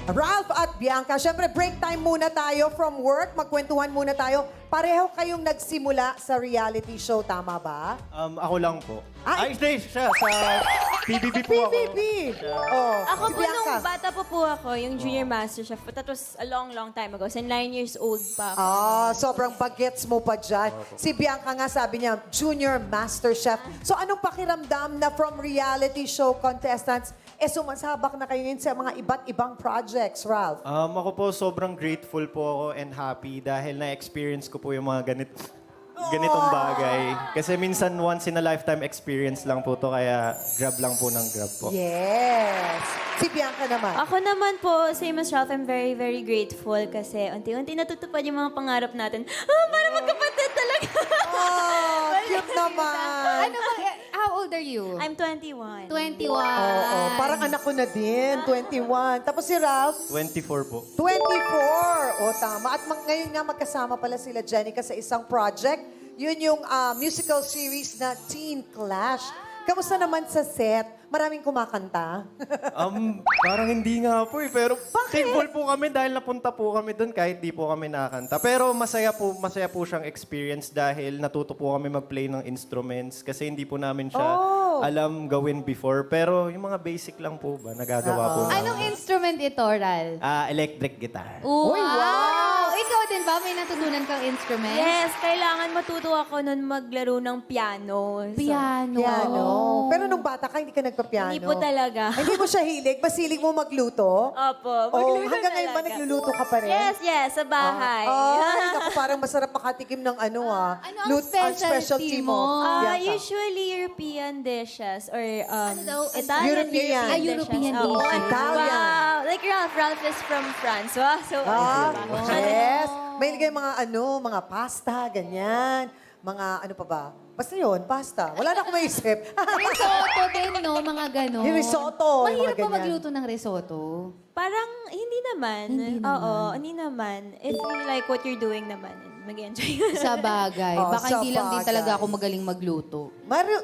Ralph at Bianca, syempre break time muna tayo from work. Magkwentuhan muna tayo. Pareho kayong nagsimula sa reality show, tama ba? Ako lang po. Ay! Ay, siya. Sa PBB po ako. PBB! Oh, Ako si po Bianca. nung bata po ako, yung Junior Masterchef, but that was a long, long time ago. So 9 years old pa ako. Sobrang bagets mo pa dyan. Si Bianca nga sabi niya, Junior Master Chef. So anong pakiramdam na from reality show contestants, sumasabak na kayo ngayon sa mga iba't ibang projects, Ralph? Ako po sobrang grateful po ako and happy dahil na-experience ko po yung mga ganitong bagay. Kasi minsan once in a lifetime experience lang po to kaya grab lang po ng grab po. Yes. Si Bianca naman. Ako naman po, same as Ralph, I'm very, very grateful kasi unti-unti natutupad yung mga pangarap natin. Para magkapatid talaga. Oh, cute naman. Ano ba, how old are you? I'm 21. 21. Oo, parang anak ko na din, 21. Tapos si Ralph, 24 po. 24. O, tama. At ngayon nga magkasama pala sila Jenica sa isang project. Yun yung musical series na Teen Clash. Kamusta naman sa set? Maraming kumakanta? Parang hindi nga po eh. Pero thankful po kami dahil napunta po kami doon kahit di po kami nakakanta. Pero masaya po siyang experience dahil natuto po kami mag-play ng instruments kasi hindi po namin siya alam gawin before. Pero yung mga basic lang po ba, nagagawa po namin. Anong instrument ito, Ral? Electric guitar. Wow! Uy, wow! Ikaw din ba? May natutunan kang instrument? Yes, kailangan matuto ako nun maglaro ng piano. So, Piano. Piano. Pero nung bata ka, hindi ka nagpa-piano. Hindi po talaga. Hindi mo siya hilig? Basilig mo magluto? Opo, Oh, magluluto hanggang ngayon ba talaga. nagluluto ka pa rin? Yes, sa bahay. Ay, naku, parang masarap makatikim ng ano Ano ang specialty mo? Bianca. Usually European dishes or daw? Italian European. European Oo. dishes. Italian. Wow. Like Ralph is from France. Wow. So, Yes. May ligay mga mga pasta, ganyan. Mga ano pa ba? Basta yun, pasta. Wala na akong maisip. Risotto din, no? Mga ganon. Yung risotto, yung Mahirap mga ba ganyan. magluto ng risotto? parang hindi naman. Hindi naman. Oo, hindi naman. If you like what you're doing naman, mag-enjoy. Sa bagay. Oh, Baka sa hindi lang din bagay. talaga ako magaling magluto.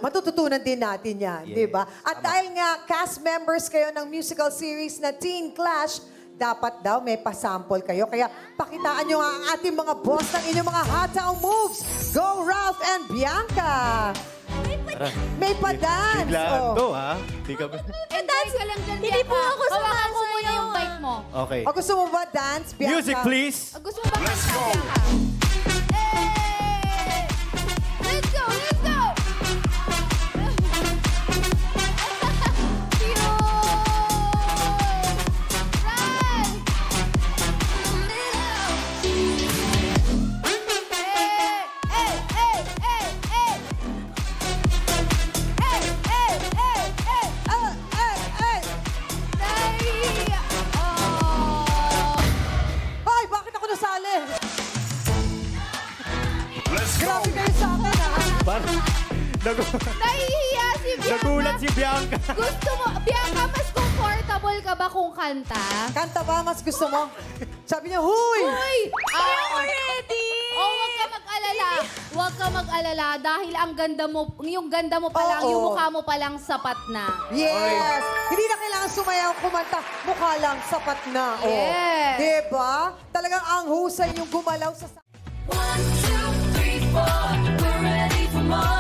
Matututunan din natin yan, di ba? At dahil nga cast members kayo ng musical series na Teen Clash, dapat daw may pasample kayo. Kaya pakitaan nyo nga ang ating mga boss ng inyong mga hot town moves. Go, Ralph and Bianca! May pa-dance! Biglaan Oh. to, ha? Di ka ba? Enjoy ka lang dyan, Hindi po ako Hawakan ko sumasayaw. muna yung bike mo. Okay. O gusto mo ba dance, Bianca? Music, please! Gusto mo ba Let's go! Let's go! Let's go! Hoy, bakit ako nasali? Grabe kayo sa akin, ha? Parang Nahihiya si Bianca. nagulat si Bianca. Gusto mo, Bianca, mas comfortable ka ba kung kanta? Kanta ba? Mas gusto mo? Sabi niya, huy! Uy! Ready? Oh, huwag ka mag-alala. Huwag ka mag-alala dahil ang ganda mo, yung ganda mo pa lang, Oo. yung mukha mo pa lang sapat na. Yes! Hindi na kailangan sumayaw, kumanta. Mukha lang, sapat na. Yes. Diba? Talagang ang husay yung gumalaw sa... 1, 2, 3, 4. We're ready for more.